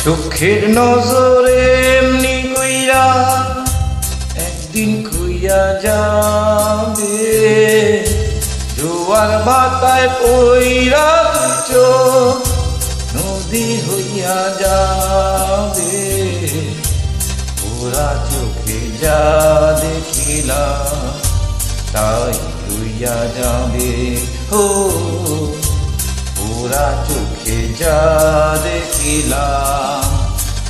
চোখের নজরে এমনি কইরা একদিন খুইয়া যাবে, জোয়ার বাতায় পইরা চোখ নদী হইয়া যাবে। ওরা চোখে যা দেখিলাম তাই রইয়া যাবে। ও ওরা চোখে যা দেখিলাম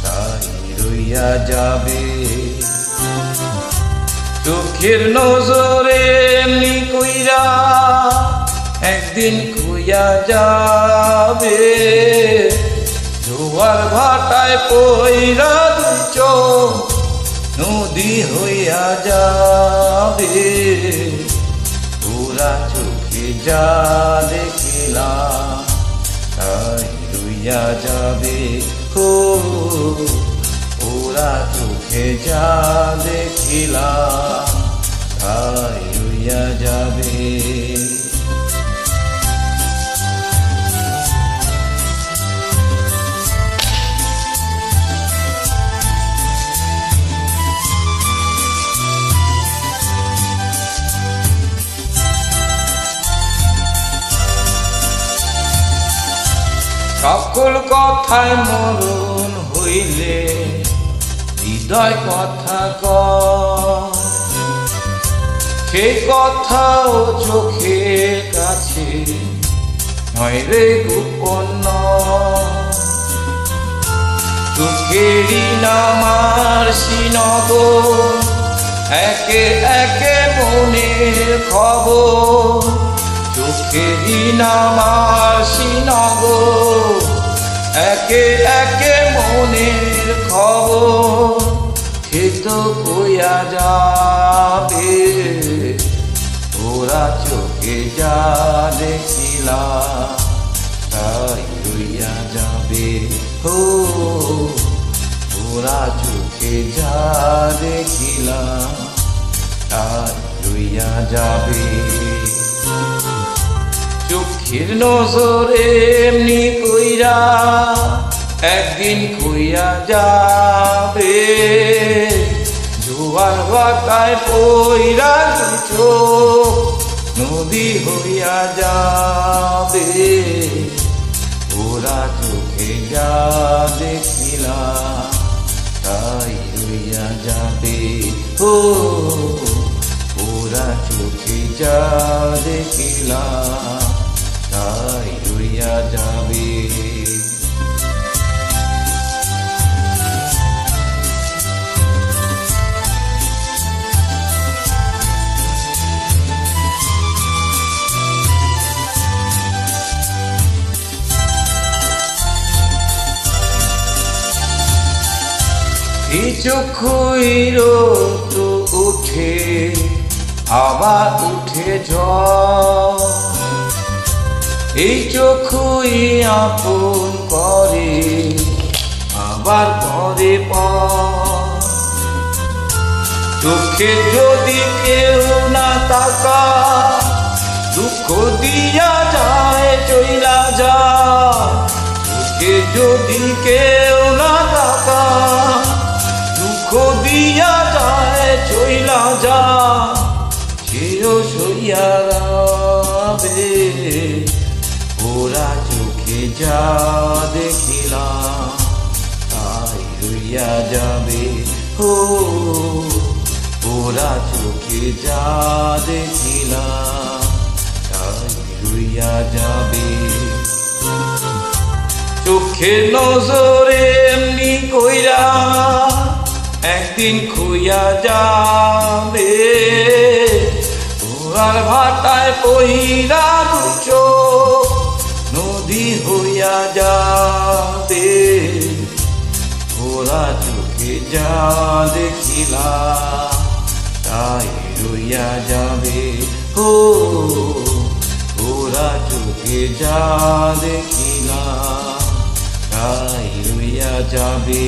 তাই রইয়া যাবে। চোখের নজরে এমনি কইরা একদিন খুইয়া যাবে, জোয়ার ভাটায় পইরা চোখ নদী হইয়া যাবে। ওরা চোখে যা দেখিলাম তাই রইয়া যাবে। ও ওরা চোখে যা দেখিলাম তাই রইয়া যাবে। সকল কথায় মরণ হইলে হৃদয় কথা কয়, সেই কথাও চোখের কাছে নয় রে গোপন। চোখেরই নামার শ্রীনগর একে একে মনের খবর, চোখেরই নামার শ্রীনগর একে একে মনের খবর। সে তো কইয়া যাবে ওরা চোখে যা দেখিলাম তাই রইয়া যাবে। ও ওরা চোখে যা দেখিলাম তাই রইয়া যাবে। চোখের নজরে এমনি কইরা একদিন খুইয়া যাবে, জোয়ার বাতায় পইরা চোখ নদী হইয়া যাবে। ওরা চোখে যা দেখিলাম তাই রইয়া যাবে। ও ওরা চোখে যা দেখিলাম তাই রইয়া যাবে। এই চোখই রোদ উঠে আবার উঠে ঝড়, এই চোখই আপন করে আবার করে পর। চোখে যদি কেউ না তাকা দুঃখ দিয়া যায় চইলা যায়। চোখে যদি কেউ না তাকা দুঃখ দিয়া যায় চইলা যায়। সেও সইয়া যাবে ওরা চোখে যা দেখিলাম তাই রইয়া যাবে। ও ওরা চোখে যা দেখিলাম তাই রইয়া যাবে। চোখের নজরে এমনি কইরা একদিন খুইয়া যাবে, জোয়ার ভাটায় পইরা চোখ নদী হইয়া যাবে। ওরা চোখে যা দেখিলাম তাই রইয়া যাবে। ও ওরা চোখে যা দেখিলাম তাই রইয়া যাবে।